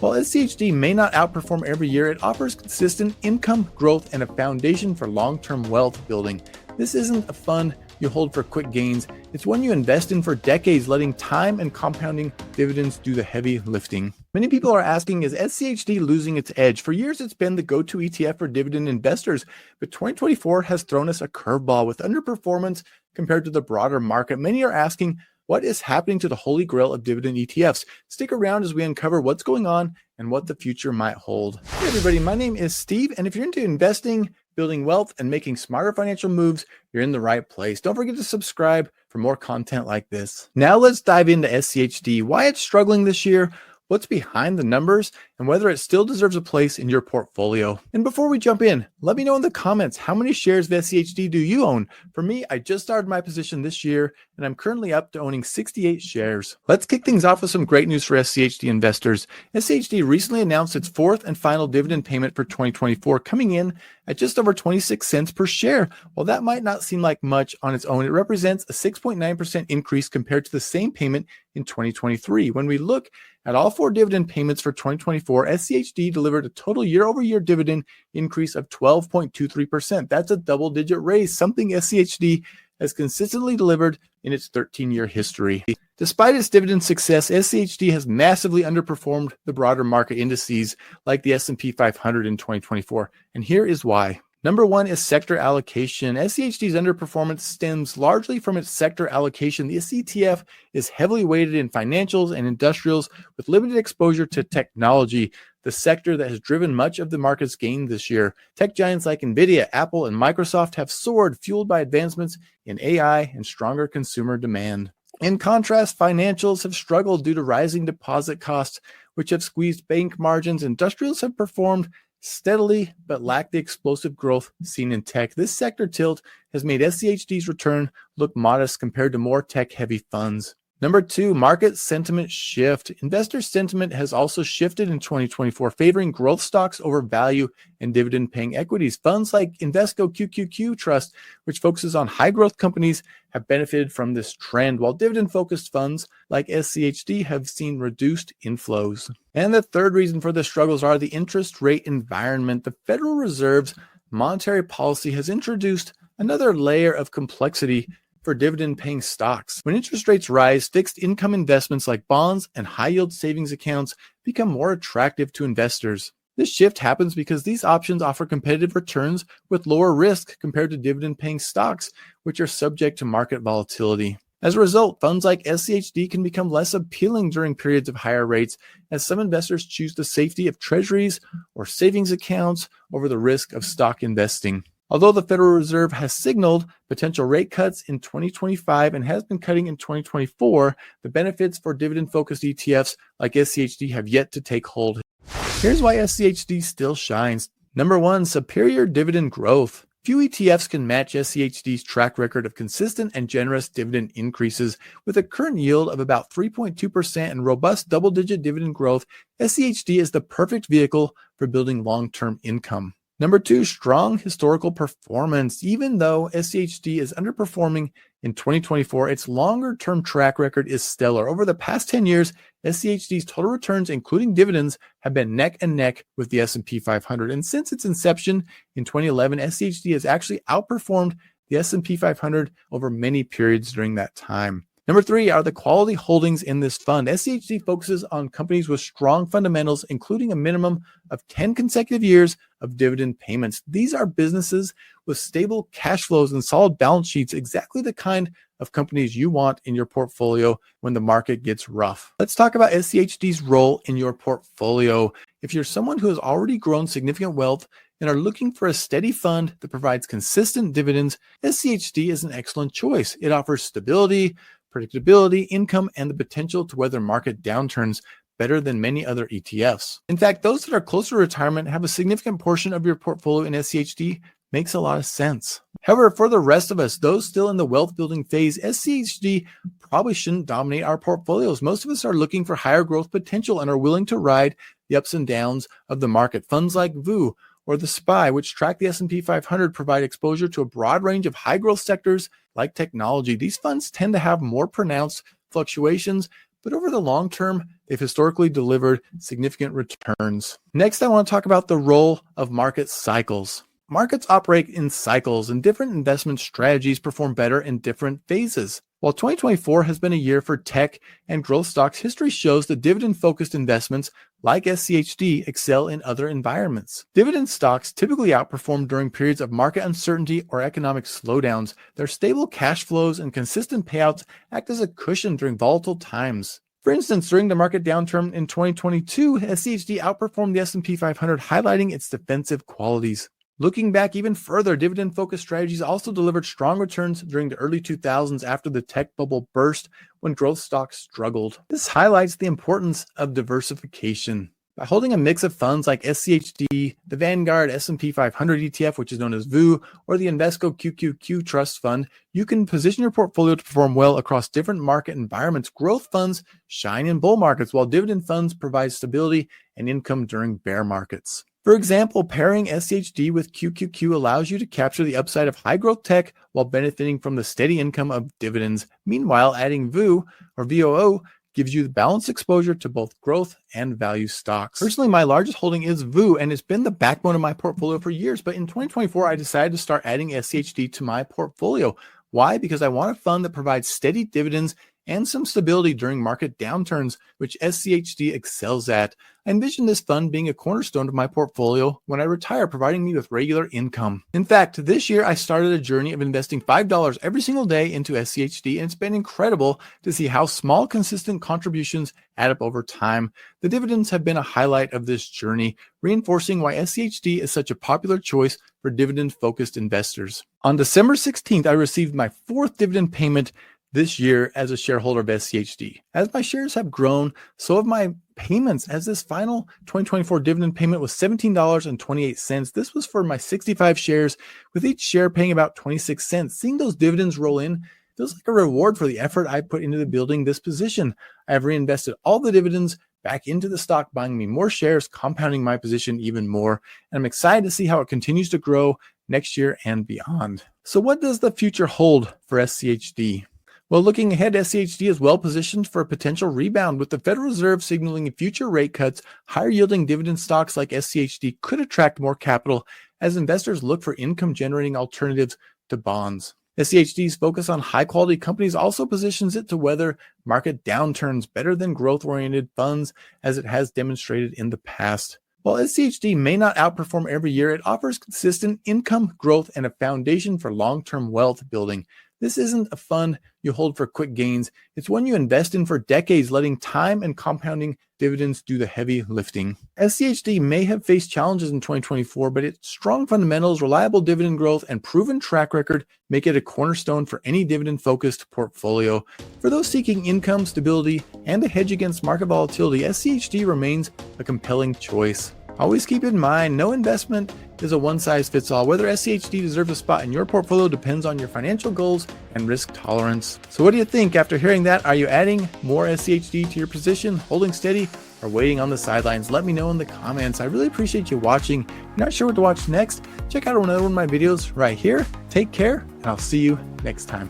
While SCHD may not outperform every year, it offers consistent income growth and a foundation for long-term wealth building. This isn't a fund you hold for quick gains. It's one you invest in for decades, letting time and compounding dividends do the heavy lifting. Many people are asking, is SCHD losing its edge? For years, it's been the go-to ETF for dividend investors, but 2024 has thrown us a curveball with underperformance compared to the broader market. Many are asking, what is happening to the holy grail of dividend ETFs? Stick around as we uncover what's going on and what the future might hold. Hey everybody, my name is Steve, and if you're into investing, building wealth, and making smarter financial moves, you're in the right place. Don't forget to subscribe for more content like this. Now let's dive into SCHD, why it's struggling this year, what's behind the numbers, and whether it still deserves a place in your portfolio. And before we jump in, let me know in the comments, how many shares of SCHD do you own? For me, I just started my position this year, and I'm currently up to owning 68 shares. Let's kick things off with some great news for SCHD investors. SCHD recently announced its fourth and final dividend payment for 2024, coming in at just over 26 cents per share. While that might not seem like much on its own, it represents a 6.9% increase compared to the same payment in 2023. When we look at all four dividend payments for 2024, SCHD delivered a total year-over-year dividend increase of 12.23%. That's a double-digit raise, something SCHD has consistently delivered in its 13-year history. Despite its dividend success, SCHD has massively underperformed the broader market indices like the S&P 500 in 2024, and here is why. Number one is sector allocation. SCHD's underperformance stems largely from its sector allocation. The ETF is heavily weighted in financials and industrials with limited exposure to technology, the sector that has driven much of the market's gain this year. Tech giants like Nvidia, Apple, and Microsoft have soared, fueled by advancements in AI and stronger consumer demand. In contrast, financials have struggled due to rising deposit costs, which have squeezed bank margins. Industrials have performed steadily, but lack the explosive growth seen in tech. This sector tilt has made SCHD's return look modest compared to more tech-heavy funds. Number two, market sentiment shift. Investor sentiment has also shifted in 2024, favoring growth stocks over value and dividend-paying equities. Funds like Invesco QQQ Trust, which focuses on high-growth companies, have benefited from this trend, while dividend-focused funds like SCHD have seen reduced inflows. And the third reason for the struggles are the interest rate environment. The Federal Reserve's monetary policy has introduced another layer of complexity for dividend-paying stocks. When interest rates rise, fixed income investments like bonds and high-yield savings accounts become more attractive to investors. This shift happens because these options offer competitive returns with lower risk compared to dividend-paying stocks, which are subject to market volatility. As a result, funds like SCHD can become less appealing during periods of higher rates, as some investors choose the safety of treasuries or savings accounts over the risk of stock investing. Although the Federal Reserve has signaled potential rate cuts in 2025 and has been cutting in 2024, the benefits for dividend-focused ETFs like SCHD have yet to take hold. Here's why SCHD still shines. Number one, superior dividend growth. Few ETFs can match SCHD's track record of consistent and generous dividend increases. With a current yield of about 3.2% and robust double-digit dividend growth, SCHD is the perfect vehicle for building long-term income. Number two, strong historical performance. Even though SCHD is underperforming in 2024, its longer-term track record is stellar. Over the past 10 years, SCHD's total returns, including dividends, have been neck and neck with the S&P 500. And since its inception in 2011, SCHD has actually outperformed the S&P 500 over many periods during that time. Number three are the quality holdings in this fund. SCHD focuses on companies with strong fundamentals, including a minimum of 10 consecutive years of dividend payments. These are businesses with stable cash flows and solid balance sheets, exactly the kind of companies you want in your portfolio when the market gets rough. Let's talk about SCHD's role in your portfolio. If you're someone who has already grown significant wealth and are looking for a steady fund that provides consistent dividends, SCHD is an excellent choice. It offers stability, predictability, income, and the potential to weather market downturns better than many other ETFs. In fact, those that are close to retirement have a significant portion of your portfolio in SCHD. Makes a lot of sense. However, for the rest of us, those still in the wealth building phase, SCHD probably shouldn't dominate our portfolios. Most of us are looking for higher growth potential and are willing to ride the ups and downs of the market. Funds like VU or the SPY, which track the S&P 500, provide exposure to a broad range of high growth sectors like technology. These funds tend to have more pronounced fluctuations, but over the long term, they've historically delivered significant returns. Next, I want to talk about the role of market cycles. Markets operate in cycles, and different investment strategies perform better in different phases. While 2024 has been a year for tech and growth stocks, history shows that dividend-focused investments like SCHD excel in other environments. Dividend stocks typically outperform during periods of market uncertainty or economic slowdowns. Their stable cash flows and consistent payouts act as a cushion during volatile times. For instance, during the market downturn in 2022, SCHD outperformed the S&P 500, highlighting its defensive qualities. Looking back even further, dividend-focused strategies also delivered strong returns during the early 2000s after the tech bubble burst when growth stocks struggled. This highlights the importance of diversification. By holding a mix of funds like SCHD, the Vanguard S&P 500 ETF, which is known as VU, or the Invesco QQQ Trust Fund, you can position your portfolio to perform well across different market environments. Growth funds shine in bull markets, while dividend funds provide stability and income during bear markets. For example, pairing SCHD with QQQ allows you to capture the upside of high-growth tech while benefiting from the steady income of dividends. Meanwhile, adding VU or VOO gives you the balanced exposure to both growth and value stocks. Personally, my largest holding is VU, and it's been the backbone of my portfolio for years. But in 2024, I decided to start adding SCHD to my portfolio. Why? Because I want a fund that provides steady dividends and some stability during market downturns, which SCHD excels at. I envision this fund being a cornerstone of my portfolio when I retire, providing me with regular income. In fact, this year I started a journey of investing $5 every single day into SCHD, and it's been incredible to see how small, consistent contributions add up over time. The dividends have been a highlight of this journey, reinforcing why SCHD is such a popular choice for dividend-focused investors. On December 16th, I received my fourth dividend payment this year as a shareholder of SCHD. As my shares have grown, so have my payments, as this final 2024 dividend payment was $17.28. This was for my 65 shares, with each share paying about 26 cents. Seeing those dividends roll in feels like a reward for the effort I put into building this position. I have reinvested all the dividends back into the stock, buying me more shares, compounding my position even more. And I'm excited to see how it continues to grow next year and beyond. So what does the future hold for SCHD? Well, looking ahead, SCHD is well positioned for a potential rebound. With the Federal Reserve signaling future rate cuts, higher yielding dividend stocks like SCHD could attract more capital as investors look for income generating alternatives to bonds. SCHD's focus on high quality companies also positions it to weather market downturns better than growth oriented funds, as it has demonstrated in the past. While SCHD may not outperform every year, it offers consistent income growth and a foundation for long-term wealth building. This isn't a fund you hold for quick gains. It's one you invest in for decades, letting time and compounding dividends do the heavy lifting. SCHD may have faced challenges in 2024, but its strong fundamentals, reliable dividend growth, and proven track record make it a cornerstone for any dividend-focused portfolio. For those seeking income, stability, and a hedge against market volatility, SCHD remains a compelling choice. Always keep in mind, no investment is a one-size-fits-all. Whether SCHD deserves a spot in your portfolio depends on your financial goals and risk tolerance. So what do you think after hearing that? Are you adding more SCHD to your position, holding steady, or waiting on the sidelines? Let me know in the comments. I really appreciate you watching. If you're not sure what to watch next, check out another one of my videos right here. Take care, and I'll see you next time.